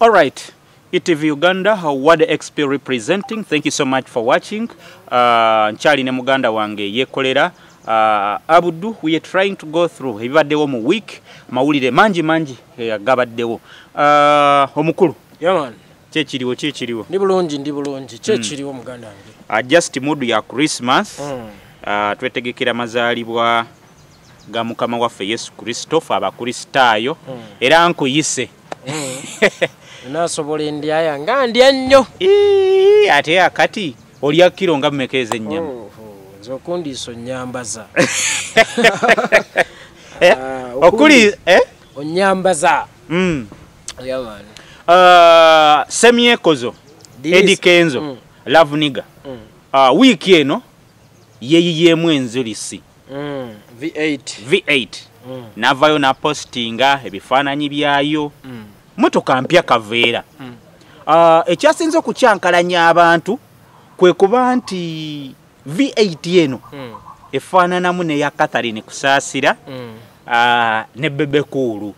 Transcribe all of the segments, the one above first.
All right. ETV Uganda, Ward XP representing. Thank you so much for watching. Nchali ne muganda wange yekolera. Abudu, we are trying to go through. Ebibaddewo mu week, mawulire manji agabaddewo. Omukulu. Yeah man. Chechiriwo. Ndi bulungi. Chechiriwo muganda wange. Just mood ya Christmas. Twetegekera mazaalibwa ga Mukama waffe Yesu Kristo abakristaayo. Era nkuyise. Nasobola ndya nga ndya nnyo. Ate akati olya kilo nga mmekeze nnyama. Zokundiso nyambaza. Okuli onyambaza. Yeah man. Semyekozo. Eddie Kenzo. Love nigga. Wiki eno yeyiyemu enzulisi. V8. Navayo na postinga ebifaananyi byayo. Motoka mpya kaveera. Ekyasinze okukyankalanya abantu kwe kuba nti V8 eno efaananamu neya Catherine Kusaasira ne Bebe Cool.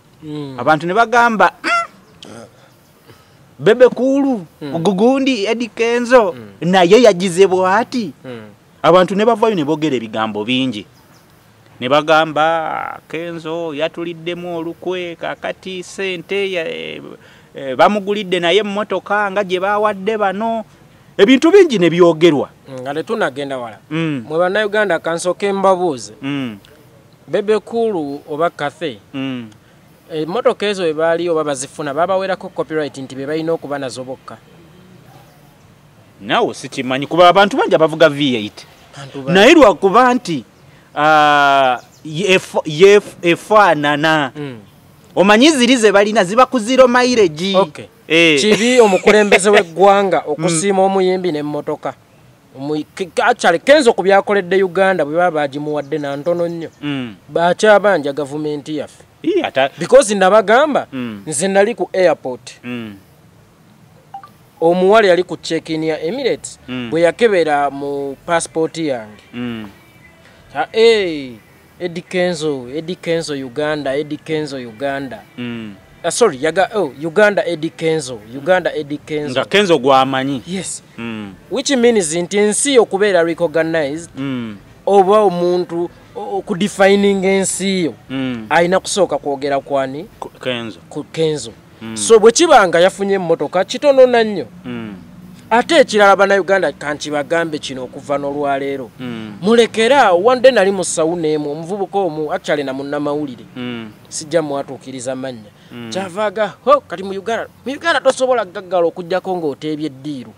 Abantu ne bagamba Bebe Cool gugundi Eddie Kenzo naye yagize bwati. Abantu ne bavayo ne bogera ebigambo bingi. Ne bagamba Kenzo yatuliddemu olukwe kakati sente bamugulidde naye emmotoka nga gye bawadde bano. Ebintu bingi ne byogerwa. Ngale tunagenda wala. Mwe bana Uganda kansoke mbabuuze. Bebe Cool oba Cathy. Emmotoka ezo ebaali oba bazifuna babawerako copyright nti be balina okuba nazo bokka. Nawo sikimanyi kuba abantu bangi abavuga V8. Naye lwakuba nti efaanana. Omanyi zirize balina ziba ku zero mileage. Okay. Kibi omukulembeze w'eggwanga okusiima omuyimbi n'emmotoka. Actually Kenzo ku byakoledde Uganda bwe baba bagimuwadde na ntono nnyo. Bakyabanja gavumenti yaffe. Because nabagamba nze nali ku airport. Omuwale yali ku check-in ya Emirates bwe yakebera mu passport yange. Eddie Kenzo Uganda. Sorry, Uganda Eddie Kenzo. Nga Kenzo gwamanyi. Yes. Which means nti ensi okubeera recognized oba omuntu ku defining ensi yo ayina kusooka kwogera kwani Kenzo. So bwe kibanga yafunye emmotoka kitono nnyo. Ate ekirala bana Uganda kanti bagambe kino okuva n'olwaleero. Mulekera wande nali mu sauna emu omuvubuka omu actually na munnamawulire. Sijja mwatuukiriza mannya. Kyavaga kati mu Uganda tosobola gaggala okujjako ng'oteebye eddiiru.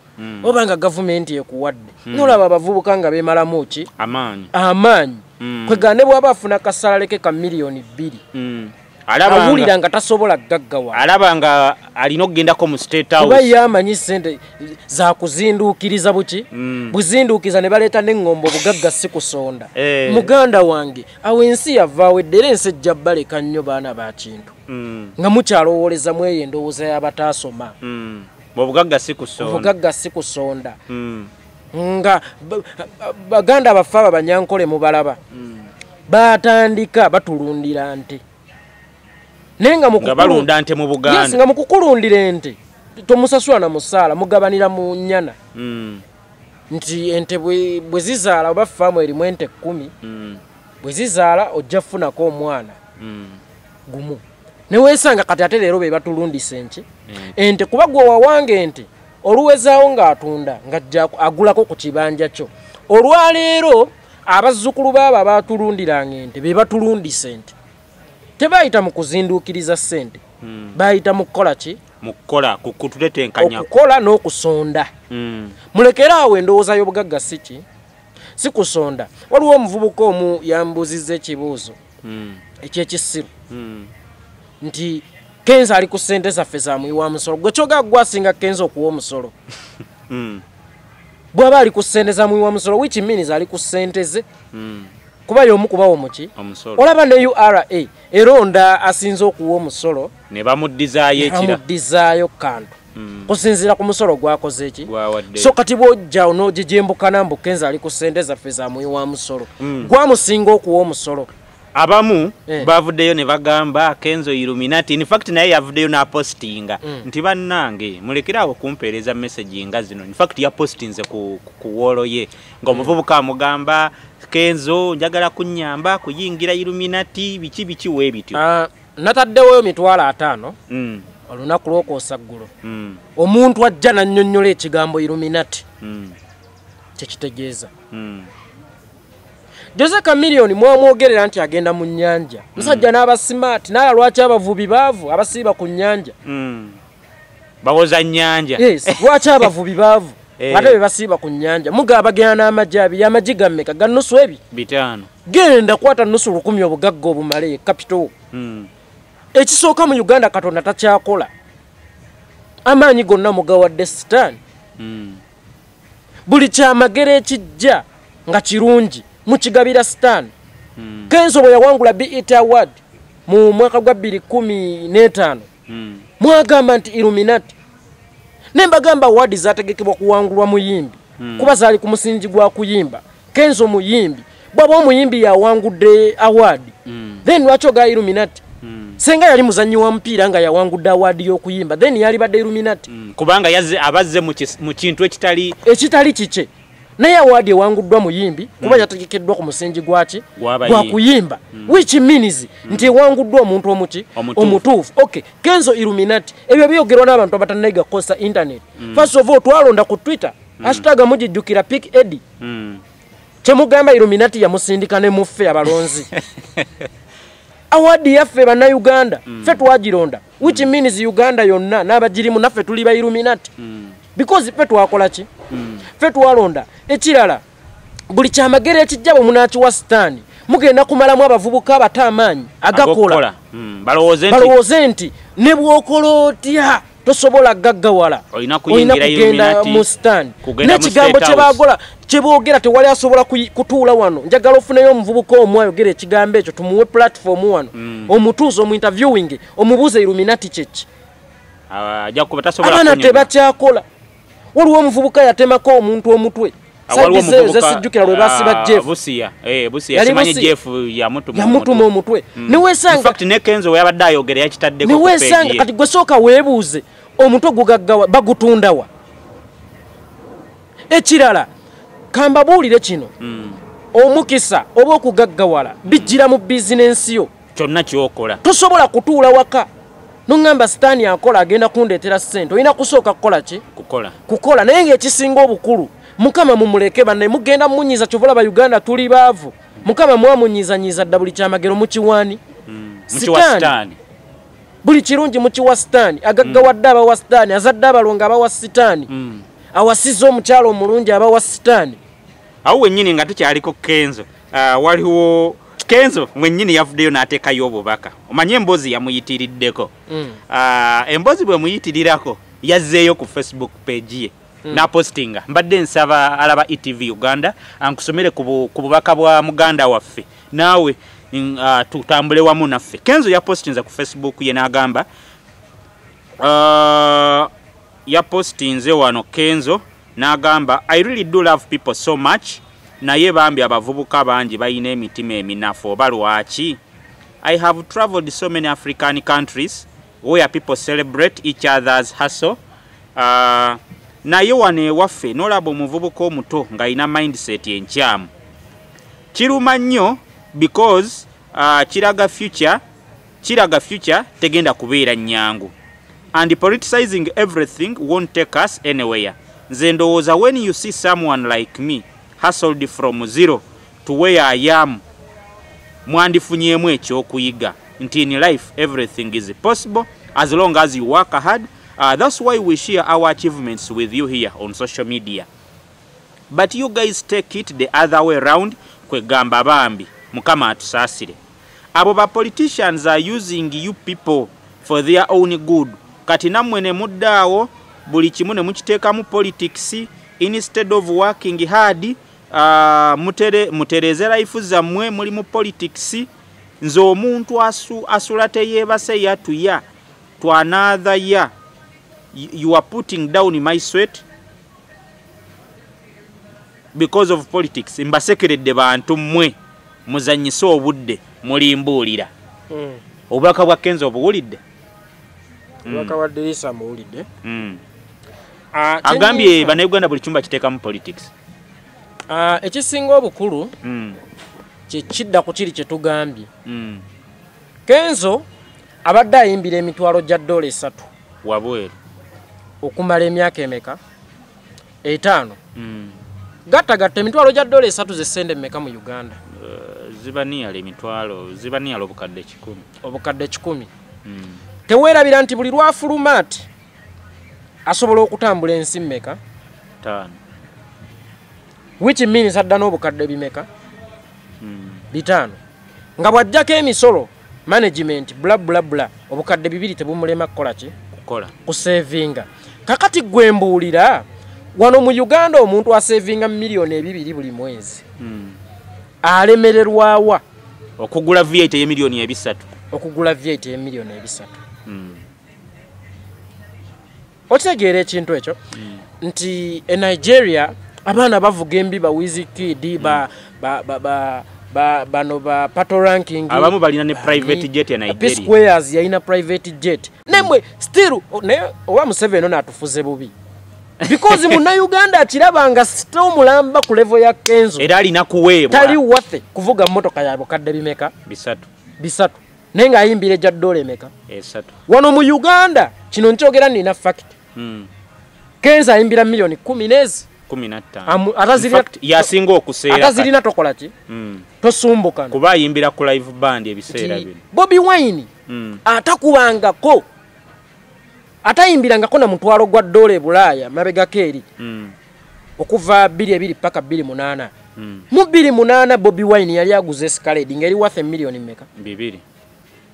Obanga gavumenti ekuwadde. Nolaba abavubuka nga beemalamu ki? Amaanyi. Kwegane bw'aba afuna kasalaleke ka miliyoni 2. Awulira nga tasobola gaggawa. Alaba nga alina okugendako mu State House. Kuba yamanyi sente za kuzinduukiriza buki? Buzinduukiza ne baleeta n'eŋŋombo bugagga si kusonda. Muganda wange awo ensi yavaawo eddera ensi ejja baleka nnyo baana ba kintu. Nga mukyalowooleza mweyo endowooza y'abataasoma. Obugagga si kusonda. Nga baganda baffe abanyankole mubalaba. Batandika batulundira nte. Nenga balunda nte mu Buganda. Yes, nga mukukulundira ente. Tomusasula na musaala mugabanira mu nnyana. Nti ente bwe zizaala oba faamu erimu ente 10. Bwe zizaala ojja funako omwana. Gumu. Ne weesanga kati ate leero be batulundisa enki. Ente kuba gwe wawange ente. Oluwezaawo ng'atunda ng'ajja agulako ku kibanja kyo. Olwaleero abazzukulu baaba batulundiranga ente be batulundisa ente. Tebayita mu kuzinduukiriza ssente. Bayita mu kukola ki? Mu kukola kutuletenkanya. Okukola n'okusonda. Mulekera awo endowooza y'obugagga si kusonda. Waliwo omuvubuka omu yambuzizza ekibuuzo eky'ekisiru. Nti Kenzo ali ku ssente zaffe za muyi wa musolo. Gwe kyoga gwasinga Kenzo okuwa omusolo. Bw'aba ali ku ssente za muyi wa musolo which means ali ku ssente ze. Kuba y'omu kubawo muki? Olaba ne URA eronda asinze okuwa omusolo. Ne bamuddizaayo ekira. Bamuddizaayo kantu. Kusinziira ku musolo gwakoze eki? So kati bw'ojja onoogijembukana mbu Kenzo ali ku ssente zaffe za muyi wa musolo. Gwamusinga okuwa omusolo. abamu bavuddeyo ne bagamba Kenzo Illuminati. In fact naye yavuddeyo na postinga nti bannange mulekerawo kumpeereza message nga zino. In fact ya postinze ku wolo ye ng'omuvubuka amugamba Kenzo njagala kunnyamba kuyingira Illuminati biki we bityo. Nataddewo emitwalo 5 olunaku lw'okwosaggulo omuntu ajja nannyonnyola ekigambo Illuminati kyekitegeeza. Jose Chameleone mwamwogerera nti agenda mu nnyanja musajja n'aba smart naye lwaki abavubi baavu abasiiba ku nnyanja bawoza nnyanja. Yes, lwaki abavubi baavu ate be basiiba ku nnyanja muga bagenda n'amagi abiri amagi gammeka ga nnusu ebi 5 genda kwata nnusu 10 obugagga obumale capital. Ekisooka mu Uganda Katonda takyakola amaanyi gonna mugawadde Sitaani. Buli kyamagero ekijja nga kirungi mukigabira Sitaani. Kenzo bwe yawangula BET Award mu mwaka gwa 2015 mwagamba nti Illuminati nembagamba award zategekebwa kuwangulwa muyimbi kuba zaali ku musingi gwa kuyimba. Kenzo muyimbi bwaba omuyimbi yawangudde award then lwaki ga Illuminati? Senga yali muzanyi wa mpira nga yawangudde award y'okuyimba then yali badde Illuminati kubanga abazze mu kintu ekitali kike. Naye award ewanguddwa muyimbi kuba yategekeddwa ku musingi gwaki gwa kuyimba which means nti ewanguddwa omuntu omutuufu. Okay, Kenzo Illuminati ebyo byogerwa n'abantu abatanega kosa internet. First of all twalonda ku Twitter hashtag mujijjukira Pick Eddie kyemugamba Illuminati yamusindika ne muffe abalonzi. Award yaffe bannayuganda ffe twagironda which means Uganda yonna n'abagirimu naffe tuli ba Illuminati because ffe twakola ki ffe twalonda. Ekirala buli kyamagero ekijja bwe munakiwa Sitaani mugenda kumalamu abavubuka abato amaanyi agakola balowooze nti ne bw'okola otya tosobola gaggawala olina kugenda mu Sitaani. N'ekigambo kyeboogera tewali asobola kutuula wano. Njagala ofuneyo omuvubuka omu ayogera ekigambo ekyo tumuwe platform wano omutuuze omuinterviewing omubuuze Illuminati kyeki. Abaana tebakyakola. Waliwo omuvubuka yatemako omuntu omutwe sijjukira lwe basiba Jeff Busia simanyi Jeff yamutuma omutwe. Niwesanga ne Kenzo yabadde ayogera yakitaddeko ku page. Niwesanga kati gwe sooka weebuuze omutwe gugaggawa bagutundawa. Ekirala kambabuulire kino omukisa oba okugaggawala bijjira mu bizinensi yo kyonna kyokola tosobola kutuula waka nongamba Sitaani akola agenda kundeetera ssente olina kusooka kukola ki kukola. Naye ng'ekisinga obukulu Mukama mumuleke banne mugenda munyiza kyovula ba Uganda tuli baavu. Mukama mwamunyiza dda buli kyamagero mukiwani Sitaani buli kirungi mukiwa Sitaani agaggawadde abawa Sitaani azadde abalonga abawa Sitaani awasiza omukyalo omulungi abawa Sitaani. Awo wennyini nga tukyaliko Kenzo waliwo Kenzo mwennyini yavuddeyo n'ateekayo obubaka. Omanye emboozi yamuyitiriddeko. Emboozi bwe muyitirirako yazzeeyo ku Facebook page ye na postinga mbadde nsaba alaba ETV Uganda ankusomere ku bubaka bwa muganda waffe naawe tutambule wamu naffe. Kenzo ya postinza ku Facebook ye n'agamba ya postinze wano Kenzo n'agamba I really do love people so much naye bambi abavubuka bangi bayina emitima eminafu oba lwaki. I have traveled so many African countries where people celebrate each other's hustle. Naye wano ewaffe n'olaba omuvubuka omuto ng'alina mindset enkyamu. Kiruma nnyo because kiraga future tegenda kubeera nnyangu. And politicizing everything won't take us anywhere. Nze ndowooza when you see someone like me hustled from zero to where I am mwandifunyeemu ekyokuyiga nti in life everything is possible as long as you work hard. That's why we share our achievements with you here on social media. But you guys take it the other way around. Kwegamba bambi Mukama atusaasire. Abo ba politicians are using you people for their own good. Kati nammwe ne muddaawo buli kimu ne mukiteekamu politics instead of working hard. Mutereze life zammwe muli mu politics. Nze omuntu asula teyeebase yatuya to another year. You are putting down my sweat because of politics. Mbasekeredde bantu mmwe muzanyise obudde mulimbuulira obubaka bwa Kenzo obuwulidde obubaka bwa Dirisa muwulidde agambye bannayuganda buli kyumba kiteekamu politics ekisinga obukulu kidda ku kiri kye tugambye Kenzo abadde ayimbira emitwalo gya $3 wabweru okumala emyaka emeka 5 gatta emitwalo gya $3 zesende mmeka mu Uganda zibaniyala emitwalo zibaniyala obukadde 100 teweerabira nti buli lwafuluma ati asobola okutambula ensi mmeka 5 which means adda n'obukadde bimeka 5 nga bw'ajjako emisolo management bla obukadde 2 tebumulema kukola ki kusevinga kakati gwembuulira wano mu Uganda omuntu asevinga milioni 2 buli mwezi alemererwawa okugula V8 ye milioni 3 okugula V8 ye milioni 3 okitegeera ekintu ekyo nti Nigeria abaana bavuga embiba Wizkid bano ba pato ranking abamu balina ne private jet ya Nigeria P-Squares yalina private jet nemwe still owa Museveni ono atufuze bubi because muna Uganda akirabanga still mulamba ku level ya Kenzo era alina kuweebwa tali wathe kuvuga motoka ya bukadde bimeka bisatu nenga ayimbire gya $3 emeka 3 wano mu Uganda kino nkyogera nina fact Kenzo ayimbira milioni 10 nezi 15 yasinga okuseera atazirina tokola ki tosumbuka kuba ayimbira ku live band ebiseera bino Bobby Wine atakubangako atayimbirangako na mutwalo gwa $1 e Bulaaya mabega keeri okuva 22 paka 28 mu 28 Bobby Wine yali aguze Escalade ngeri worth milioni mmeka 2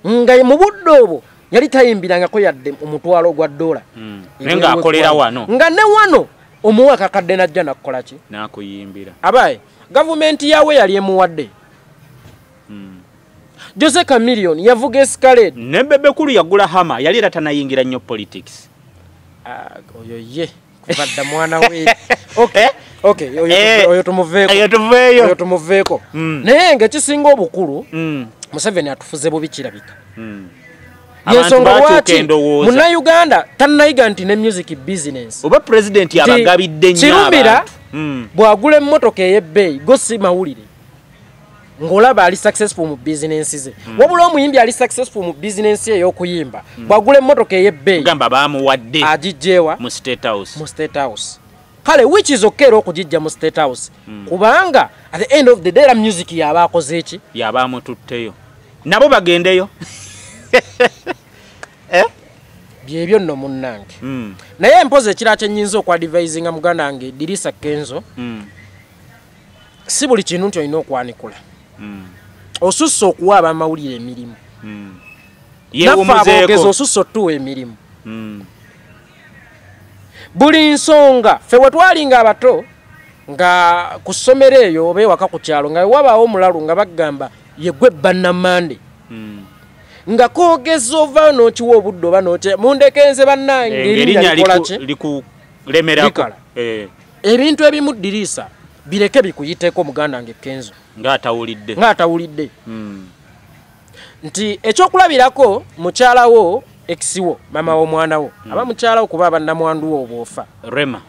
nga mu budde obwo yali tayimbirangako yadde omutwalo gwa $1 nenga akolera wano nga ne wano omuwaka kadde najja nakola ki nakuyimbira abaye gavumenti yawe yali emuwadde Jose Chameleon yavuga Escalade ne bebe kulu yagula hama yali era tanayingira nnyo politics oyo ye kubadda mwana we okay oyo tumuveeko naye ng'ekisinga obukulu Museveni atufuze bubi kirabika yensonga lwaki muna Uganda tannayiga nti ne music business oba president yabagabidde nnyo abantu bwagula emmotoka ey'ebbeeyi go si mawulire ng'olaba ali successful mu business ze wabula omuyimbi ali successful mu business ye ey'okuyimba bwagula emmotoka ey'ebbeeyi gamba baamuwadde agijjeewa mu state house kale which is okay okugijja mu state house kubanga at the end of the day la music yaba akoze eki yaba amututteyo nabo bagendeyo byebyo nno munnange naye mpoze ekira kyennyinza okwadvisinga muganda wange Dirisa Kenzo si buli kintu nti olina okwanikula osusse okuwa abamawulire emirimu naffe aboogezi osusse otuwa emirimu buli nsonga ffe we twalinga abato nga ku ssomero eyo oba ewaka ku kyalo nga wabaawo omulalu nga bagamba yegwe bannamande nga koogeza ova n'okiwa obudde oba n'otya mundekenze bannange erinnya likulemerako ebintu ebimu Dirisa bireke bikuyiteeko muganda wange Kenzo ng'atawulidde nti ekyokulabirako mukyalawo eksiwo mama w'omwana wo aba mukyalawo kuba bannamwandu wo obwofa Rema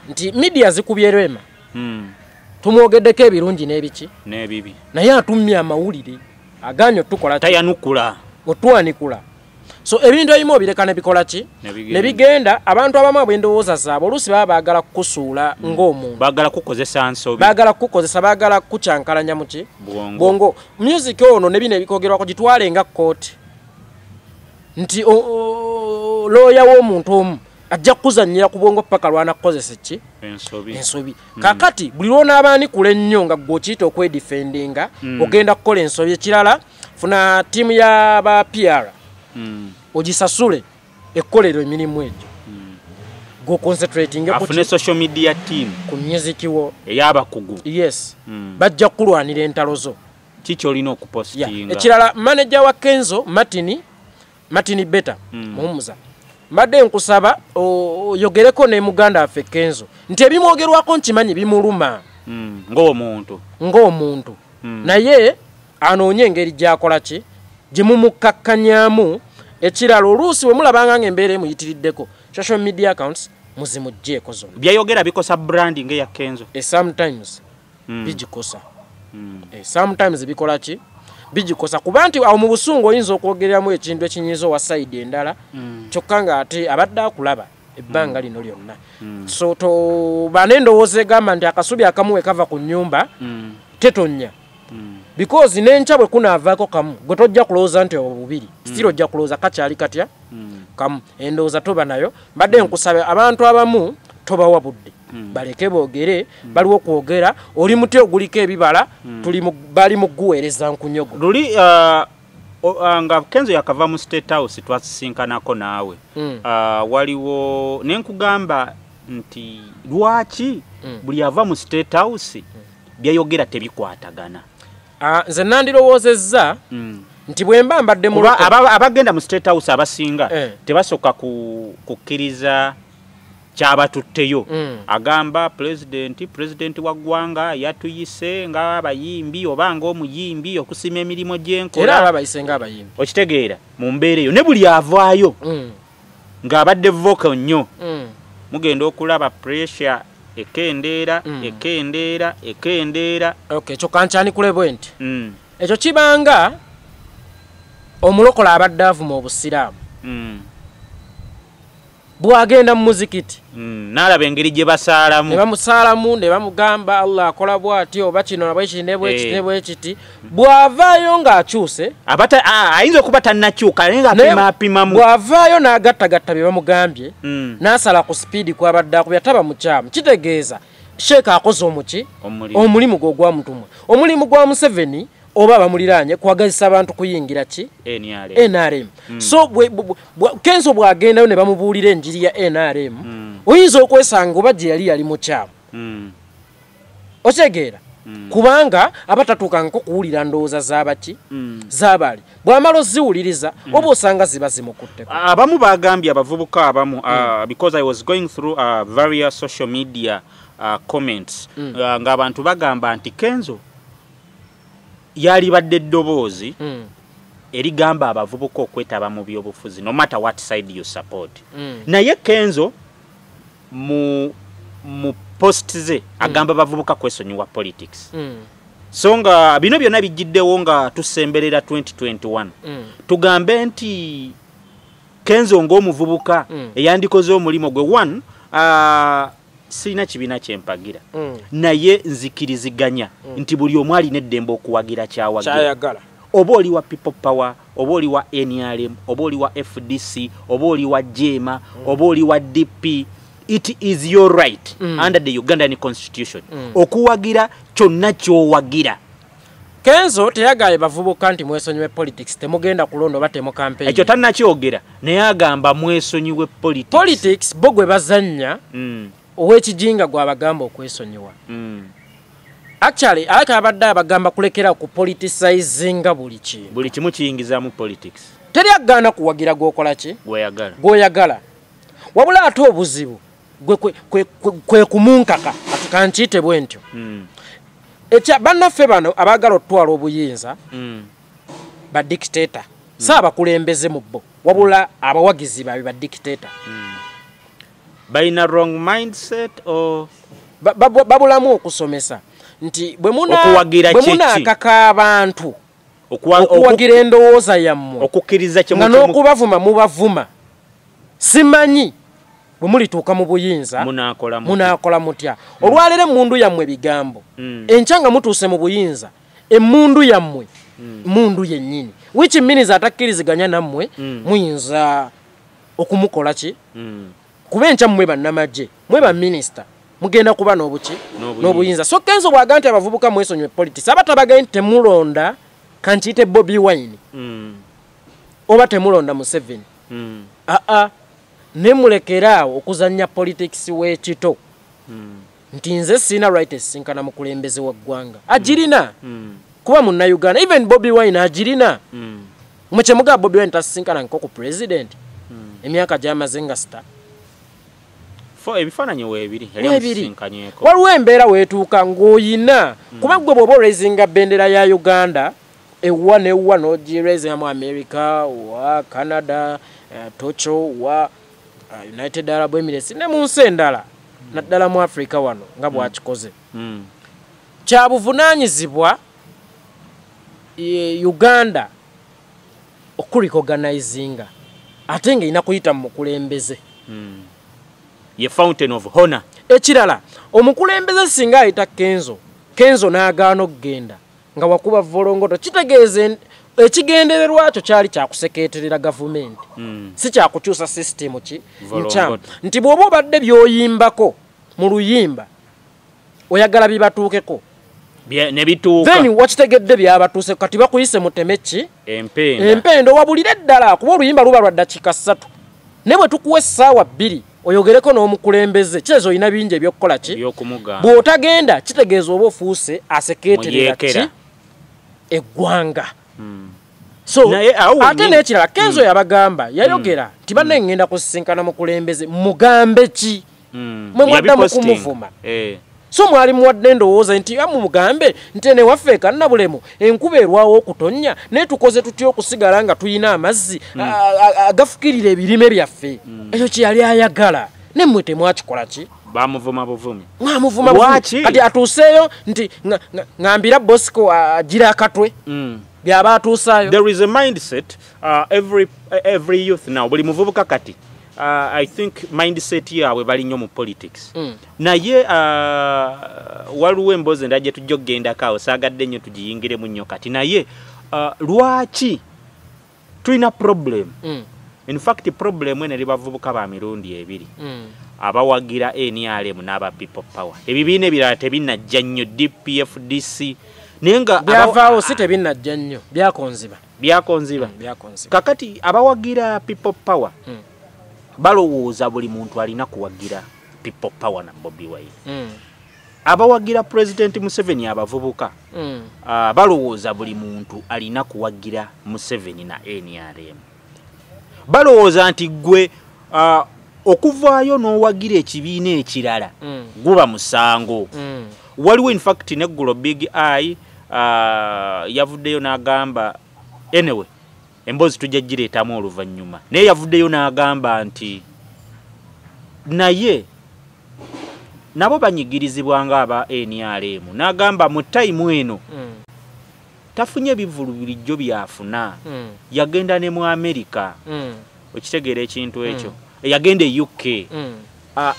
nti media zikubye Rema tumwogeddeko ebirungi n'ebiki n'ebibi naye atumye amawulire aganya otukola tayanukula otwanikula so ebintu ebimu obireka ne bikola ki ne bigenda abantu abamu ab'endowooza zaabwe oluusi baba baagala kukusuula ng'omuntu baagala kukozesa nsobi baagala kukukozesa baagala kukyankalanya mu ki bwongo music ono ne bino ebikogerwako gitwale nga kkooti nti looya w'omuntu omu ajja kuzannyira ku bwongo paka lwanakukozesa ki ensobi kakati buli lw'onaabanikula ennyo nga gw'okiyita okwedifendinga ogenda kukola ensobi ekirala funa ttiimu y'aba PR ogisasule ekkolero emirimu egyo goconcentrating afune social media team ku music wo ey'abakugu yes bajja kulwanira entalo zo kiki olina okupostinga ekirala manager wa Kenzo Martin Beta muhumuza mbadde nkusaba oyogereko ne muganda affe Kenzo nti ebimwogerwako nkimanyi bimuluma ng'omuntu naye anoonye engeri gy'akola ki gye mumukakkanyamu ekirala oluusi we mulabanga ng'embeera emuyitiriddeko social media accounts muzimuggyeko zonna byayogera bikosa branding eya Kenzo sometimes bigikosa sometimes bikola ki bigikosa kuba nti awo mu busungu oyinza okwogereramu ekintu ekinyiza owa side endala kyokka nga ate abadde akulaba ebbanga lino lyonna so toba n'endowooza egamba nti akasubi akamu we kava ku nnyumba tetonya because n'enkya bwe kunaavaako kamu gwe tojja kulowooza nti obubiri still ojja kulowooza kakyali katya kamu endowooza toba nayo mbadde nkusaba abantu abamu tobawa budde baleke boogere baliwo kwogera oli muti oguliko ebibala bali mu guweereza nkunyogo luli nga Kenzo yakava mu State House twasisinkanako naawe waliwo nenkugamba nti lwaki buli ava mu State House byayogera tebikwatagana nze nandirowoozezza nti bwe mba mbadde mu abagenda mu State House abasinga tebasooka kukkiriza kyabatutteyo agamba president wa ggwanga yatuyise nga abayimbi oba ng'omuyimbi okusima emirimu gy'enkola era abayise nga abayimbi okitegeera mu mbeera eyo ne buli avaayo ng'abadde vocal nnyo mugenda okulaba pressure ekendeera okay ekyo kankyani kulebwe nti ekyo kibanga omulokola abadde avuma obusiraamu bwagenda mu muzikiti n'alaba engeri gye basaalamu ne bamusaalamu ne bamugamba Allah akola bw'ati oba kino nabwekiti ne bwekiti bw'avaayo ng'akyuse ayinza okuba tannakyuka naye ng'apimapimamu bw'avaayo n'agattagatta bye bamugambye n'asala ku sipiidi kwabadde akubya taba mukyamu kitegeeza sheeka akoze omulimu gwe ogwamutumwa omulimu gwa Museveni oba bamuliranye kwagazisa abantu kuyingira ki NRM so Kenzo bwagendayo ne bamubuulira enjiri ya NRM oyinza okwesanga oba gye yali mukyamu otegeera kubanga abatatuukangako kuwulira ndowooza z'abaki z'abali bw'amala oziwuliriza oba osanga ziba zimukutteko abamu bagambye abavubuka abamu because I was going through various social media comments ng'abantu bagamba nti Kenzo yali badde eddoboozi erigamba abavubuka okwetaba mu byobufuzi no matter what side you support naye Kenzo mu post ze agamba abavubuka kwesonyiwa politics so nga bino byonna bijjiddewo nga tusemberera 2021 tugambe nti Kenzo ng'omuvubuka eyandikoze omulimu gwe one sina kibiina kyempagira naye nzikiriziganya nti buli omu alina eddembe okuwagira kyayagala oba oli wa people power oba oli wa NRM oba oli wa FDC oba oli wa Jema oba oli wa DP it is your right under the Ugandan constitution okuwagira kyonna kyowagira Kenzo teyagaye bavubuka nti mwesonyiwe politics temugenda kulonda oba temu campaign ekyo tannakyogera naye agamba mwesonyiwe politics bogwe bazanya ow'ekijinga gw'abagamba okwesonyiwa actually abadde abagamba kulekera ku politicizinga buli kimu kiyingizaamu politics teri agaana kuwagira gwokola ki gwoyagala wabula ate obuzibu kwe kumunkaka atukankiyite bwe ntyo ekya bannaffe bano abaagala otutwala obuyinza badictator saabakulembeze mu bo wabula abawagizi baabwe badictator balina wrong mindset or babulamu okusomesa nti bwe munaakaka abantu okuwagira endowooza yammwe okukkiriza nga n'okubavuma mubavuma simanyi bwe mulituuka mu buyinza munaakola mutya olwaleero emmundu yammwe bigambo enkya nga mutuuse mu buyinza emmundu yammwe mundu yennyini which means atakkiriziganya nammwe muyinza okumukola ki kuba enkya mmwe bannamagye mwe baminisita mugenda kuba n'obuyinza so Kenzo bwaga nti abavubuka mwesonyiwe politics abatabagaye nti temulonda kankiyite Bobi Wine oba temulonda Museveni nemulekeraawo okuzanya politics w'ekito nti nze sina right esinkana mukulembeze w'eggwanga agirina kuba munnayuganda even Bobi Wine agirina mukyemugaa Bobi Wine tasisinkana nko ku president emyaka gy'amaze nga sita ebifaananyi weebiri waliwo embeera weetuuka ng'oyina kuba gwe bw'oba olwezinga bendera ya Uganda ewa newa n'ogireza mu America wa Canada tocho wa United Arab Emirates ne mu nsi endala naddala mu Africa wano nga bwakikoze kyabuvunaanyizibwa Uganda okurecognizinga ate nga ina kuyita mu mukulembeze ye fountain of honor. Ekirala omukulembeze singa ayita Kenzo n'agaana okugenda nga wakuba volongoto kitegeeze ekigendererwa kyo kyali kyakuseketerera gavumenti si kyakukyusa system ki nkyamu nti bw'oba obadde by'oyimbako mu luyimba oyagala bibatuukeko ne bituuka then wakitegedde byabatuuse kati bakuyise muteme ki empendo wabulire ddala kuba oluyimba luba lwa ddakiika 3 ne bwe tukuwa essaawa 2 oyogereko n'omukulembeze kirezo olina bingi ebyokukola ki bw'otagenda kitegeeza oba ofuuse asekeeterera ki eggwanga so ate n'ekirala Kenzo yabagamba yayogera nti banne ngenda kusisinkana mukulembeze mugambe ki mwe mwaddamu kumuvuma so mwali muwadde ndowooza nti mugambe nti ene waffe kannabulemu enkuba erwawo okutonnya naye tukoze tutya okusigala nga tuyina amazzi agafukirira ebirime byaffe ekyo kyeyali ayagala ne mmwe temwakikola ki bamuvuma buvumi mwamuvuma kati atuuseeyo nti ngambira Bosco agira akatwe byaba atuusaayo. There is a mindset every youth now buli muvubuka kati I think mindset yawe bali nnyo mu politics naye waliwo emboozi endala gye tujja okgendako awo saagadde nnyo tugiyingiremu nnyo kati naye lwaki tulina problem in fact problem ene libavubuka ba mirundi ebiri abawagira NRM n'aba people power ebibiina ebirala tebinnajja nnyo DPFDC nenga byavaawo si tebinnajja nnyo byakonziba kakati abawagira people power balowooza buli muntu alina kuwagira people power na Bobi Wine abawagira President Museveni abavubuka balowooza buli muntu alina kuwagira Museveni na NRM balowooza nti gwe okuvaayo n'owagira ekibiina ekirala guba musango waliwo in fact neggulo Big Eye yavuddeyo n'agamba anyway emboozi tujja gireetamu oluvannyuma naye yavuddeyo n'agamba nti naye nabo banyigirizibwa ng'aba NRM n'agamba mu tayimu eno tafunye bivulu bulijjo byafuna yagenda ne mu America okitegeera ekintu ekyo yagenda e UK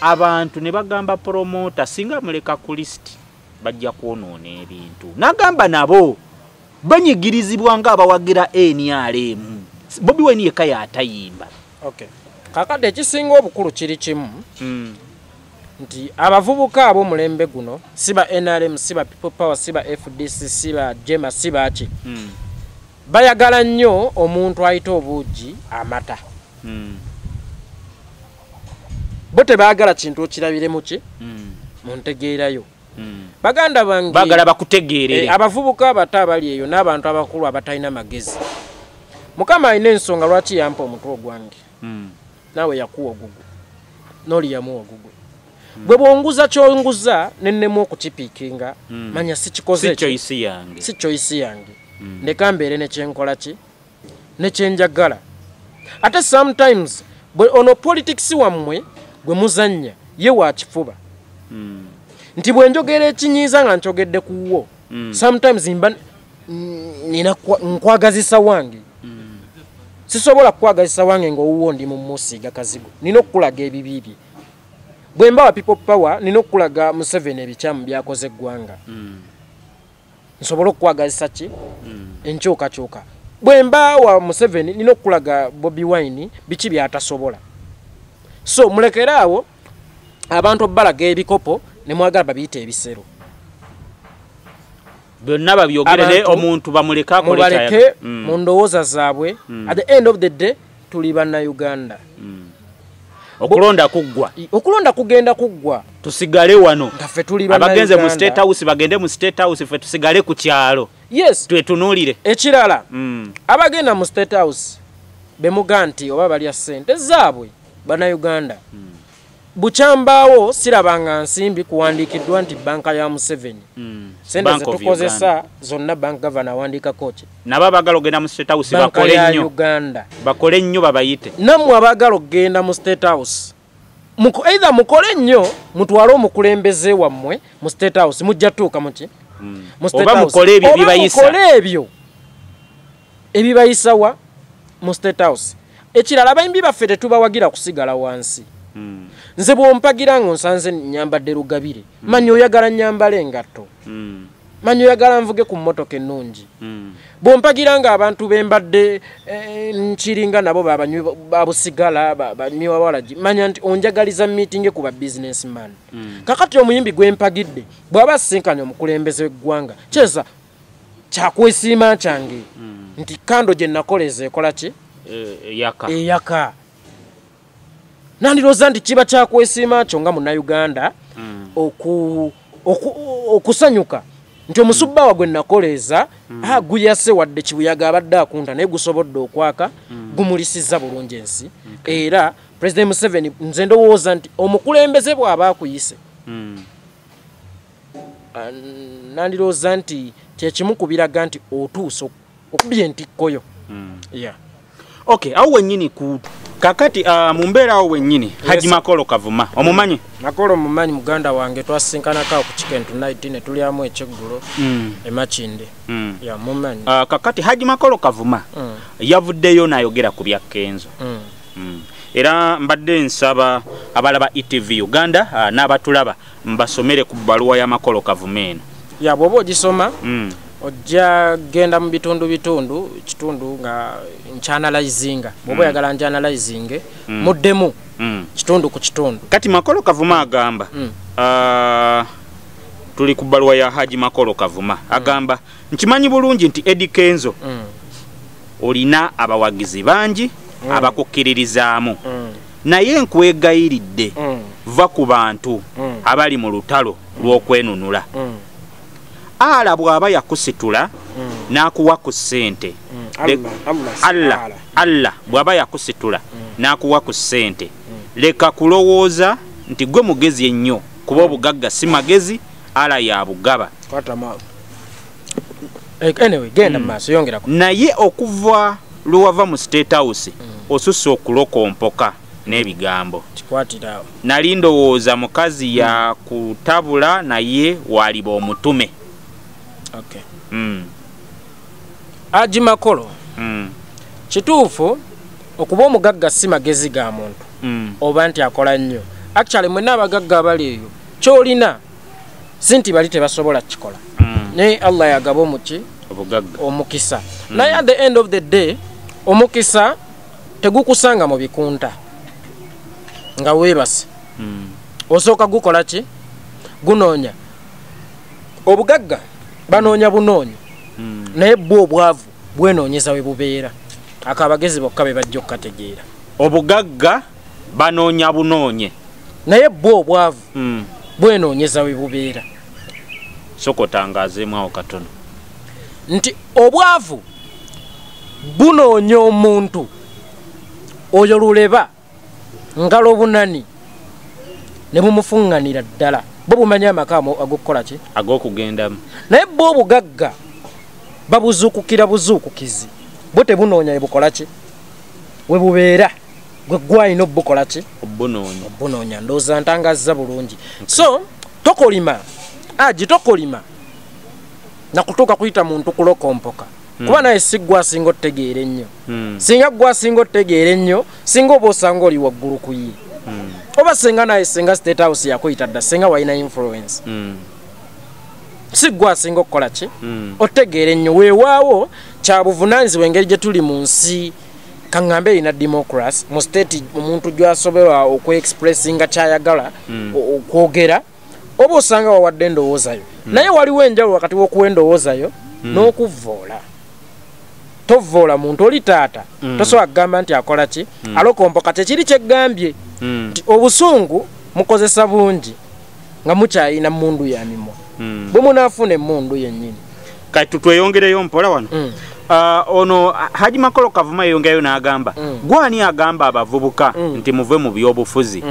abantu ne bagamba promota singa muleka ku list bajja kwonoona ebintu n'agamba nabo banyigirizibwa ng'abawagira NRM Bobi Wine yekka yatayimba kakadde ekisinga obukulu kiri kimu nti abavubuka ab'omulembe guno siba NRM siba people power siba FDC siba Jema siba ki bayagala nnyo omuntu ayita obuugi amata bo tebaagala kintu okirabiremu ki muntegeerayo baganda bange bagala bakutegeerere abavubuka abato abali eyo n'abantu abakulu abatalina magezi mukama alina ensonga lwaki yampa omutwe ogwange naawe yakuwa ogugu n'oli yamuwa ogugu bwe bwonguza kyonguza nennemu okukipiikinga manya sikikoze si choice yange ndeka mbeere nekyenkola ki nekyenjagala ate sometimes bwe ono politics wammwe gwe muzannya ye wakifuba nti bwe njogera ekinyiiza nga nkyogedde kuwo sometimes mba nina nkwagazisa wange sisobola kukwagazisa wange ng'owuwo ndi mu musiiga kazigo nina okukulaga ebibi bye bwe mbawa people power nina okukulaga Museveni ebikyamu byakoze eggwanga nsobola okukwagazisa ki enkyukakyuka bwe mbawa Museveni nina okukulaga Bobi Wine biki byatasobola so mulekere awo abantu balaga ebikopo ne mwagala babiyite ebisero byonna babyogerere omuntu bamuleka akoleka mu ndowooza zaabwe at the end of the day tuli bannayuganda okulonda kugenda kuggwa tusigale wano ngaffe tuli abagenze mu state house bagende mu state house ffe tusigale ku kyalo yes twetunuulire ekirala abagenda mu state house bemuga nti oba balya ssente zaabwe bannayuganda bukyambaawo sirabanga nsimbi kuwandiikiddwa nti banka ya Museveni sente zetukozesa zonna bank governor awandiikako ki nabo abaagala ogenda mu State House bakole nnyo Uganda bakole nnyo babayite nammwe abaagala okgenda mu State House either mukole nnyo mutwale omukulembeze wammwe mu State House mujja tuuka muki oba mukole ebyo ebibayisa ebibayisa wa mu State House ekirala abayimbi baffe tetubawagira kusigala wansi nze bw'ompagira ng'onsanze nyambadde Lugabire manyi oyagala nyambale engatto manyi oyagala nvuge ku mmotoka ennungi bw'ompagira ng'abantu bembadde nkiringa nabo babusigala banywi wawalagi manya nti onjagaliza meeting ku ba businessman kakati omuyimbi gwempagidde bw'aba asinkanye omukulembeze w'eggwanga kyeza kyakwesiima kyange nti kando gye nakoleza ekola ki eyaka nandiroza nti kiba kyakwesiima kyo nga munnayuganda okusanyuka nti omusubbawa gwe nakoleza guyase wadde kibuyaga abadde akunta naye gusobodde okwaka gumulisiza bulungi ensi era President Museveni nze ndowooza nti omukulembeze bw'aba akuyise nandiroza nti kyekimu ku biraga nti otuusa okubya entikkoyo okay awo wennyini ku kakati mu mbeera awo wennyini Haji Makolo Kavuma omumanyi Makolo mumanyi muganda wange twasinkanako ku Chicken Tonight ne tulyamu ekyeggulo emakinde ya mumanyi kakati Haji Makolo Kavuma yavuddeyo n'ayogera ku bya Kenzo era mbadde nsaba abalaba ETV Uganda n'abatulaba mbasomere ku bbaluwa ya Makolo Kavuma eno ya bwoba ogisoma ojja genda mu kitundu nga nkyanalyzinga bwoba oyagala nkyanalyzinge muddemu kitundu ku kitundu kati Makolo Kavuma agamba tuli ku bbaluwa ya Haji Makolo Kavuma agamba nkimanyi bulungi nti Eddie Kenzo olina abawagizi bangi abakukkiririzaamu naye nkwegayiridde va ku bantu abali mu lutalo lw'okwenunula ala bw'aba yakusitula n'akuwa ku ssente Allah bw'aba yakusitula n'akuwa ku ssente leka kulowooza nti gwe mugezi ennyo kuba obugagga si magezi ala ya bugaba anyway genda maaso yongerako naye okuva lwava mu State House osusse okulokompoka n'ebigambo kikwatirawo nali ndowooza mukazi ya kutabula naye waliba omutume okay Haji Makolo kituufu okuba omugagga si magezi ga muntu oba nti akola nnyo actually mwenna abagagga abali eyo kyolina si nti bali tebasobola kikola naye Allah yagaba omuki omukisa naye at the end of the day omukisa tegukusanga mu bikunta nga weebase osooka gukola ki gunoonya obugagga banoonya bunoonya naye bwo obwavu bwenoonyeza we bubeera akabagezi bokka be bajja okukategeera obugagga banoonya bunoonye naye bwo obwavu bwenoonyeza we bubeera sokotangazeemu awo katono nti obwavu bunoonya omuntu oyo luleba ngalo bunani ne bumufunganira ddala bo bumanyi amaka ag'okukola ki ag'okugendamu naye bo obugagga babuzuukukira buzuukukizi bo tebunoonya bukola ki we bubeera gwe gwalina obukola ki obunoonya ndowooza ntangazza bulungi so tokolima Haji tokolima nakutuuka kuyita muntu kulokompoka kuba naye si gwe asinga otegeera ennyo singa gwe asinga otegeera ennyo singa oba osanga oli waggulu ku ye oba senga naye senga State House yakuyita dda senga walina influence si gwe asinga okukola ki otegeera ennyo weewaawo kyabuvunaanyizibwa engeri gye tuli mu nsi kaŋŋambe erina democracy mu state omuntu gy'asobola okwe-expressinga kyayagala okwogera oba osanga wawadde endowoozayo naye waliwo enjawulo wakati w'okuwa endowoozayo n'okuvvoola tovvoola muntu oli taata tosobola kugamba nti akola ki alokompoka tekiri kyeggambye nti obusungu mukozesa bungi nga mukyayina mundu ya mimwa bwe munaafuna emmundu yennyini kati tweyongereyo mpola wano ono Haji Makolo Kavuma yeyongerayo n'agamba gwani agamba abavubuka nti muve mu byobufuzi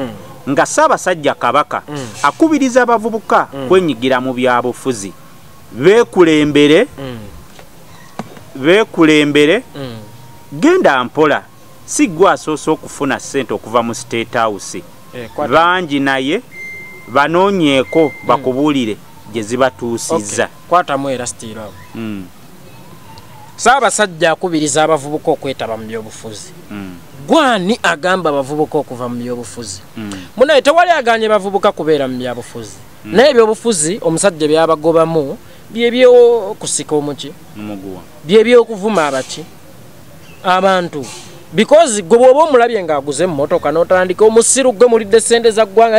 nga Ssaabasajja Kabaka akubiriza abavubuka kwenyigira mu byabufuzi beekulembere genda mpola si gwe asoose okufuna ssente okuva mu State House bangi naye banoonyeeko bakubuulire gye zibatuusizza. Kwatamu era sitiira Ssaabasajja akubiriza abavubuka okwetaba mu byobufuzi. Gwani agamba abavubuka okuva mu byobufuzi? Munaye tewali aganye bavubuka kubeera mu byabufuzi. Naye ebyobufuzi omusajja byabagobamu byebyokusika omuki byebyokuvuma abaki abantu because gwe bw'oba omulabye ng'aguze emmotoka n'otandika omusiru gwe mulidde ssente za ggwanga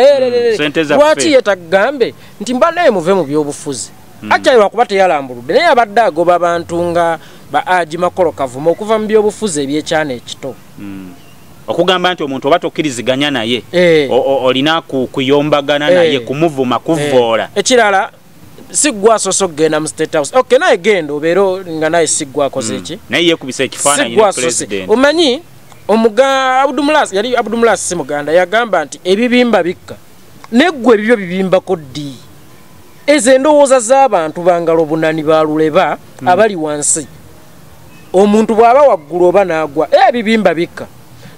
lwaki yetagambe nti mba naye muve mu byobufuzi actually lwakuba teyalambuludde naye abadde agoba abantu nga ba Haji Makolo Kavuma okuva mu byobufuzi ebyekyana ekito okugamba nti omuntu oba tokkiriziganya naye olina kuyombagana naye kumuvuma kuvoola ekirala sigwa asoose okugenda mu State House naye genda obeera nga naye sigwa akoze eki naye yeekubisa ekifaananyi ne president omanyi yali Abdulmulas si Muganda yagamba nti ebibimba bikka neggwe ebibyo bibimbako ddi ezo endowooza z'abantu bangalo bunani baluleba abali wansi omuntu bw'aba waggulu oba n'agwa ebibimba bikka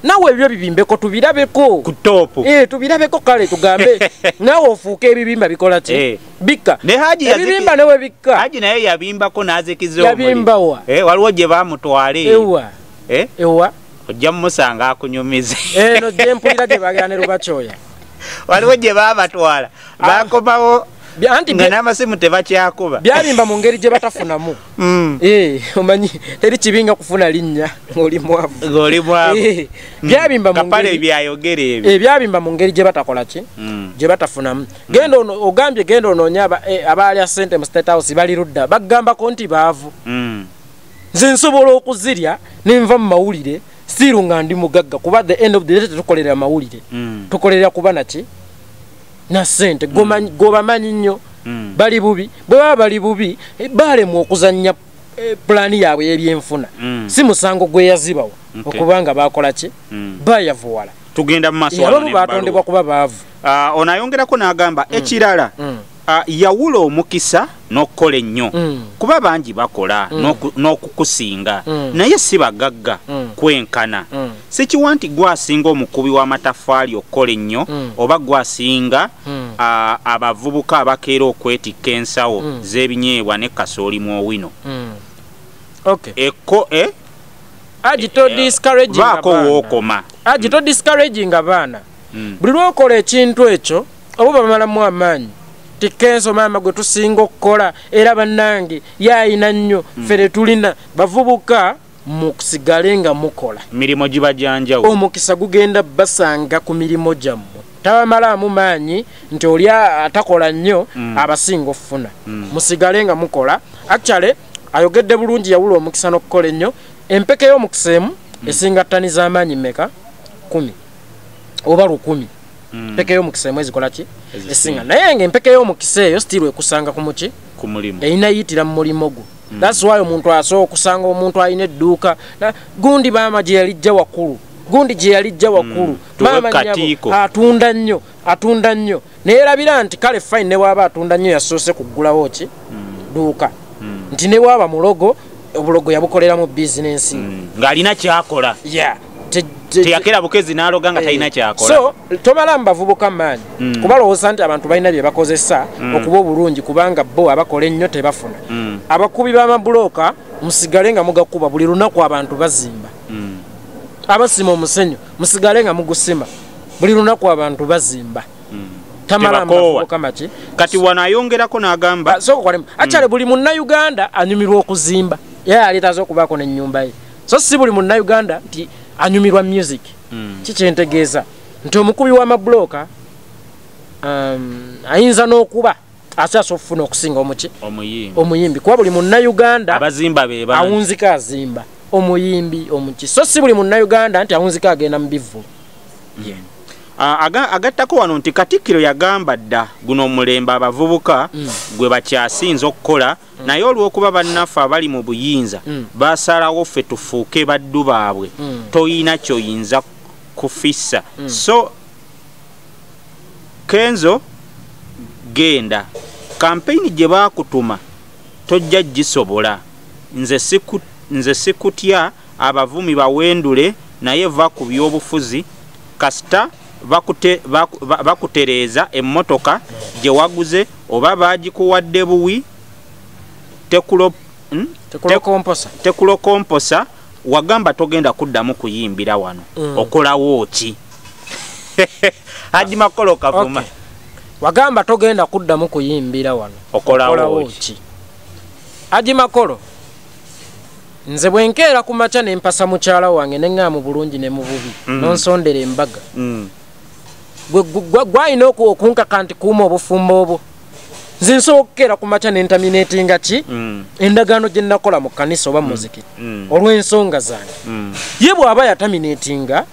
nawe ebyo bibimbeko tubirabeko ku topu tubirabeko kale tugambe nawe ofuuka ebibimba bikola ki bikka ne Haji ebibimba newe bikka Haji naye yabimbako n'azikiza yabimbawa waliwo gye baamutwale ewa ojja mumusanga akunyumize no gye mpulira gye bagera ne Rubacyoya waliwo gye baabatwala bakomawo nga n'amasimu tebakyakuba byabimba mu ngeri gye batafunamu omanyi teri kibinga kufuna linnya ng'oli mwavu byabimba mu ngeri byayogera ebyo byabimba mu ngeri gye batakola ki gye batafunamu genda ogambye genda onoonya abaalya ssente mu State House bali ludda bagambako nti baavu nze nsobola okuzirya nenva mu mawulire stiru nga ndi mugagga kuba the end of the day tetukolerera mawulire tukolerera kuba naki na ssente gobamanyi nnyo bali bubi bwe baba bali bubi baalemwa okuzannya pulaani yaabwe y'ebyenfuna si musango gwe yazibawa okubanga baakola ki bayavuwala tugenda mu maaso wano batondebwa kuba baavu ono ayongerako n'agamba ekirala yawula omukisa n'okukola ennyo kuba bangi bakola n'okukusinga naye si bagagga kwenkana sikiwa nti gwasinga omukubi w'amataffaali okukola ennyo oba gwasinga abavubuka abakeera okwetikka ensawo z'ebinyeebwa ne kasooli mu owino baako wookoma agito discouraging abaana buli lwokola ekintu ekyo oba bamalamu amaanyi tikenso maama gwe tusinga okukola era bannange yayina nnyo fere tulina bavubuka mukusigale nga mukola mirimu gibajanjawo omukisa gugenda basanga ku mirimu gyammwe tabamalaamu maanyi nti oli atakola nnyo abasinga okufuna musigale nga mukola actually ayogedde bulungi yawula omukisa n'okukola ennyo empeke y'omukisa emu esinga ttani z'amaanyi mmeka 10 oba 100 empeke y'omukisa emu ezikola ki esinga naye ng'empeke y'omukisa eyo stiru ekusanga ku muki ku mulimu eyina yitira mu mulimo gwo that's why omuntu asobola okusanga omuntu alina edduuka gundi maama gye yalijja wakkulu gundi gye yalijja wakkulu maama nnyabo atunda nnyo naye erabira nti kale fine ne waaba atunda nnyo yasoose kuggulawo ki dduuka nti ne waaba mulogo obulogo yabukolera mu bizinensi ng'alina kyakola teyakera bukezi n'aloga nga talina kyakola so tomalamu bavubuka maanyi kuba lowooza nti abantu balina bye bakozesa okuba obulungi kubanga bo abakola ennyo tebafuna abakubi b'amabulooka musigale nga mugakuba buli lunaku abantu bazimba abasima omusenyu musigale nga mugusima buli lunaku abantu bazimba tamalamu bavubuka maki kati wano ayongerako n'agamba akyale buli munnayuganda anyumirwa okuzimba ye aleetaze okubaako n'ennyumba ye so si buli munnayuganda nti anyumirwa music kikyentegeeza nti omukubi w'amabulooka ayinza n'okuba asaasa okufuna okusinga omuyimbi kuba buli munnayuganda awunzika azimba omuyimbi omuki so si buli munnayuganda nti awunzika agenda mu bivvulu agattako wano nti Katikkiro yagamba dda guno omulembe abavubuka gwe bakyasinza okukola naye olw'okuba bannaffe abali mu buyinza basalawo ffe tufuuke baddu baabwe toyina kyoyinza kufissa so Kenzo genda campaign gye bakutuma tojja gisobola nze sikutya abavumi bawendule naye va ku byobufuzi kasita bakutereeza emmotoka gye waguze oba bagikuwadde buwi tekulokomposa wagamba togenda kuddamu kuyimbira wano okolawo ki Haji Makolo Kavuma okay. Wagamba togenda kuddamu kuyimbira wano okolawo ki Haji Makolo nze bwenkeera ku maca ne mpasa mukyala wange ne ngaamu bulungi ne mububi nonsondera embaga gwalina okunkaka nti kuuma obufumbo obwo nze nsobola okukeera ku maca ne ntaminatinga ki endagaano gye nakola mu kkanisa oba muzikiti olw'ensonga zange ye bw'aba yataminatinga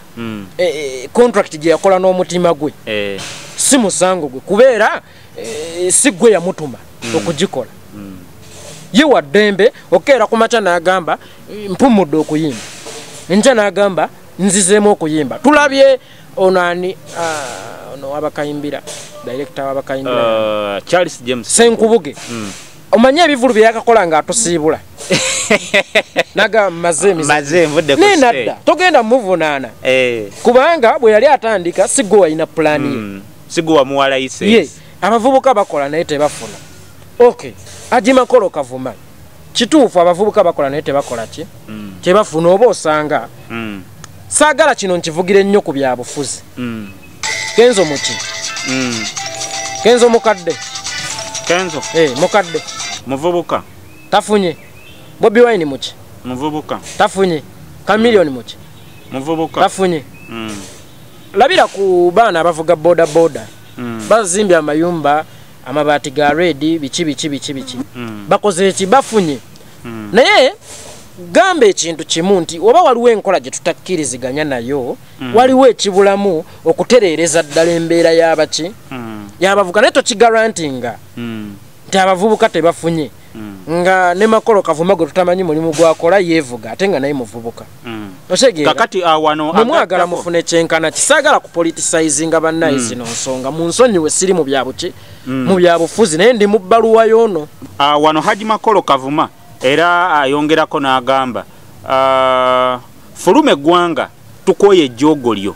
contract gye yakola n'omutima gwe si musango gwe kubeera si gwe yamutuma okugikola ye waddembe okeera ku maca n'agamba mpumudde okuyimba enkya n'agamba nzizeemu okuyimba tulabye onani ono abakayimbira director wabakayimbira Charles James Senkubuge omanye ebivulu bye yakakola nga atusiibula naga mazee mvudde ku stage togenda muvunaana kubanga bwe yali atandika sigwa ina plan ye sigwa muwala ise abavubuka bakola naye tebafuna okay Haji Makolo Kavuma kituufu abavubuka bakola naye tebakola ki tebafuna oba osanga saagala kino nkivugire nnyo ku byabufuzi Kenzo muki Kenzo mukadde mukadde muvubuka tafunye Bobi Wine muki muvubuka tafunye Chameleone muki muvubuka tafunye labira ku baana abavuga boda bazimbye amayumba amabaati ga red bichi bakoze eki bafunye naye gamba ekintu kimu nti oba waliwo enkola gye tutakkiriziganya nayo waliwo ekibulamu okutereereza ddala embeera y'abaki y'abavuga naye tokigarantinga nti abavubuka tebafunye nga ne Makolo Kavuma gwe tutamanyi mulimu gwakola yeevuga ate nga naye muvubuka kakati awano mwagala mufune kyenkana kisaagala kupoliticizinga bannaye zino nsonga mu nsonyiwe siri mu byabuki mu byabufuzi naye ndi mu bbaluwa y'ono wano Haji Makolo Kavuma era ayongerako n'agamba fulume eggwanga tukoye ejjogolyo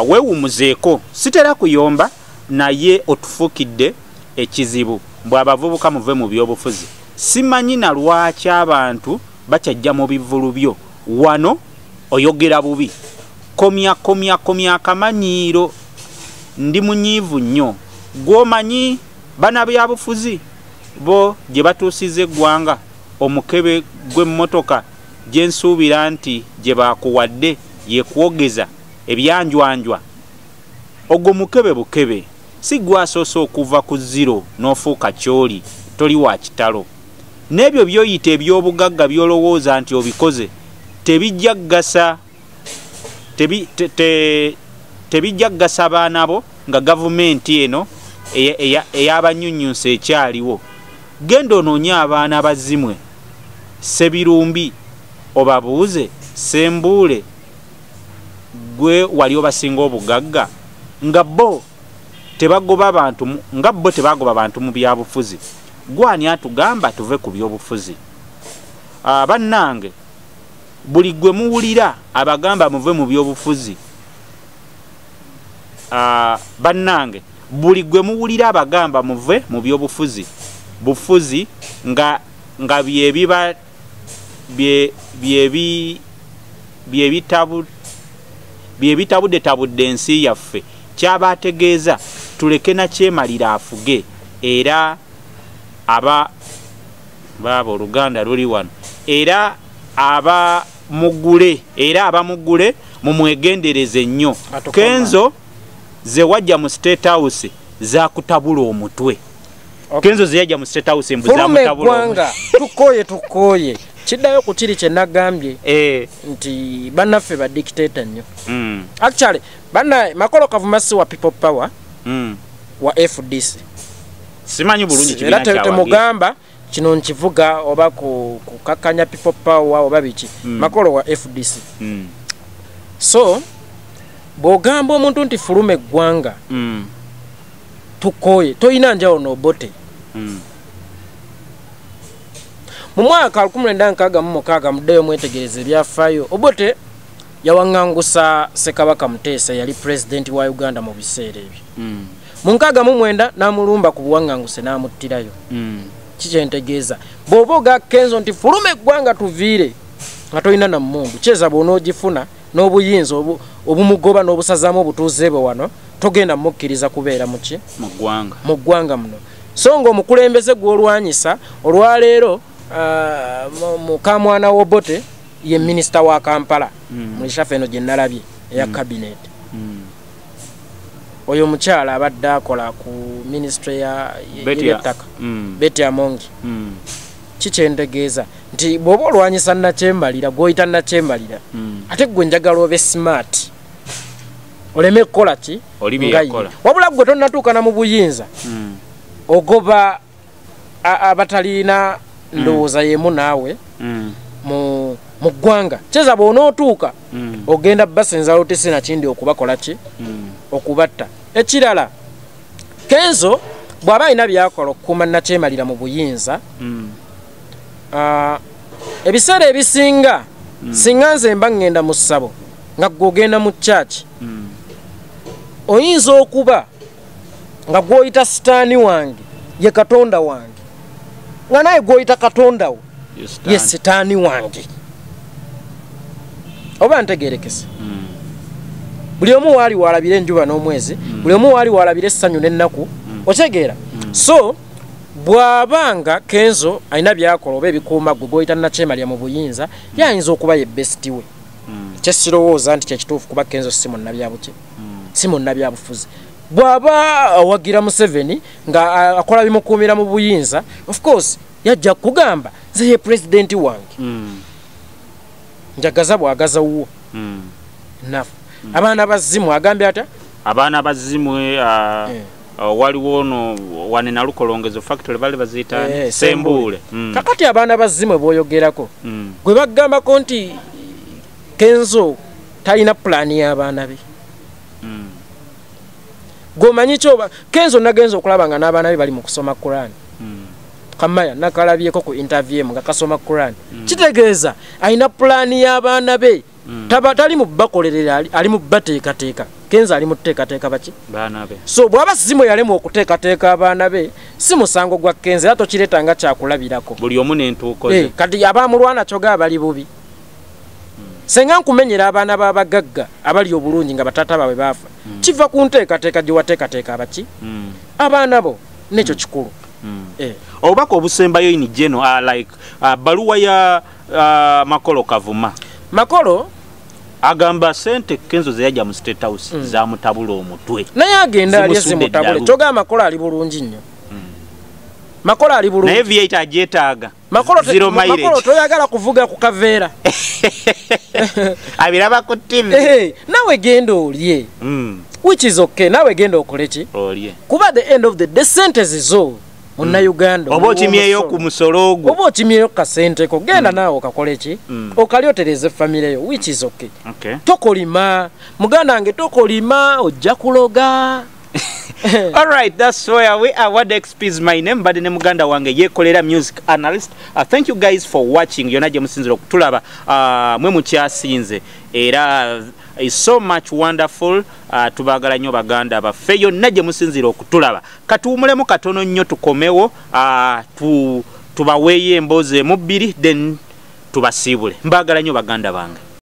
weewumuzeeko sitera kuyomba naye otufuukidde ekizibu mbw abavubuka muve mu byobufuzi simanyi na lwaki abantu bakyajja mu bivulu byo wano oyogera bubi komya akamanyiiro ndi munyiivu nnyo gwomanyi bana byabufuzi bo gye batuusiza eggwanga omukebe gw'emmotoka gye nsuubira nti gye baakuwadde yekwogeza ebyanjwanjwa ogwo mukebe bukebe si gwasoose okuva ku zero n'ofuuka kyoli toli wa kitalo n'ebyo byoyita eby'obugagga by'olowooza nti obikoze tebijja ggasa tebijja ggasa baana bo nga gavumenti eno ey'abanyunyunsi ekyaliwo genda onoonye abaana bazimwe Sebirumbi obabuuze Sembuule gwe wali obasinga obugagga nga bo tebagoba abantu mu byabufuzi gwani atugamba tuve ku byobufuzi bannange buli gwe muwulira abagamba muve mu byobufuzi bannange buli gwe muwulira abagamba muve mu byobufuzi bufuzi nga byebiba byebitabudde ensi yaffe kyabategeeza tuleke na kyemalira afuge era oluganda luli wano era abamugule mumwegendereze nnyo Kenzo ze wajja mu State House zakutabula omutwe Kenzo ze yajja mu State House mbuza mutabula tukoye kiddayo ku kiri kye nagambye nti bannaffe ba dictator nnyo actually Makolo Kavuma si wa people power wa FDC simanyi bulungi kibina kya temugamba kino nkivuga oba kukakanya people power oba biki Makolo wa FDC so bw'ogamba omuntu nti fulume eggwanga tukoye toyina njawulo n'Obote. Mu mwaka 1966 muddeyo mwetegereza ebyafaayo Obote yawaŋŋangusa Ssekabaka Muteesa yali president wa Uganda mu biseera ebyo. Mu 1969 n'amulumba ku buwaŋŋanguse n'amuttirayo. Kikyentegeeza bw'oba oga Kenzo nti fuluma eggwanga tuviire nga tolina na mmundu kyeza bw'onoogifuna n'obuyinza obumugoba n'obusazaamu obutuuze bwe wano togenda mukkiriza kubeera muki mu ggwanga muno. So ng'omukulembeze gw'olwanyisa olwaleero mukamwana w'Obote ye minisita wa Kampala mu lishafu eno gye nalabye eya cabinet. Oyo mukyala abadde akola ku ministry y'ettaka Betty Amongi. Kikyentegeeza nti bw'oba olwanyisa Nakyembalira gw'oyita Nakyembalira ate gwe njagala obe smart oleme kukola ki wabula gwe tonnatuuka na mu buyinza ogoba abataliina ndowooza yemu naawe mu ggwanga kyeza bw'onootuuka ogenda basenza lotesi nakindi okubakola ki okubatta. Ekirala Kenzo bw'aba alina byakola okukuuma Nakyembalira mu buyinza ebiseera ebisinga singa nze mba ŋŋenda mu ssabo nga gw'ogenda mu church oyinza okuba nga gw'oyita sitaani wange ye Katonda wange nga naye gw'oyita Katonda wo ye sitaani wange. Oba ntegeerekese buli omu waali walabira enjuba n'omwezi buli omu waali walabira essanyu n'ennaku otegeera. So bw'abanga Kenzo alina byakola oba ebikuuma gwe gw'oyita Nakyembalira mu buyinza yayinza okuba ye best we. Kyesirowooza nti kyekituufu kuba Kenzo si munnabyabuki si munnabyabufuzi. Bw'aba awagira Museveni nga akola bimukuumira mu buyinza of course yajja kugamba nze ye president wange njagaza bw'agaza wuwo nafu. Abaana bazimu agambye ata abaana bazimu waliwo ono wane na Lukolongezo factory bali baziyita Sembule. Kakati abaana bazimu bw'oyogerako gwe bagambako nti Kenzo talina pulaani y'abaana be. Gomanyi kyoba Kenzo nagenza okulaba nga n'abaana be bali mu kusoma Quran. Kamaya nakalabyeko ku interview nga kasoma Quran. Kitegeeza alina pulaani y'abaana be. Tali mu bakolerera ali mu bateekateeka. Kenzo ali mu teekateeka baki baana be. So bw'aba simu yalemu okuteekateeka abaana be si musango gwa Kenzo era tokireeta nga kyakulabirako buli omu n'entuuko ze. Kati abaamulwana kyoga abali bubi. Senga nkumenyera abaana b'abagagga abali obulungi nga batata baabwe baafa kiva ku nteekateeka gye wateekateeka abaki abaana bo nekyo kikulu. Obubaka obusembayo ini general like baluwa ya Makolo Kavuma. Makolo agamba sente Kenzo ze yajja mu State House za mutabula omutwe naye agenda ali zimutabule kyoga Makolo ali bulungi nnyo. Makolo ali bulungi naye V8 ajetaaga Makolo toyagala kuvuga ku kaveera abiraba ku TV nawe genda olye which is okay nawe genda okole ki olye kuba the end of the day sentences zo Muna Uganda oba okimyeyo ku musolo ogwo oba okimyeyo kasente ko genda naawe okakole ki okalyotereze family yo which is okay. Tokolima muganda wange tokolima ojja kuloga. All right, that's where we are. What XP is my name, but in Muganda wange yekolera music analyst. Thank you guys for watching. Yonaje musinziro kutulaba mwe mukyasinze era is so much wonderful. Tubagala nnyo baganda bafeyo naje musinziro okutulaba katuumulemu katono nnyo tukomewo tubaweeye emboze mu bbiri then tubasiibule mbagala nnyo baganda bange.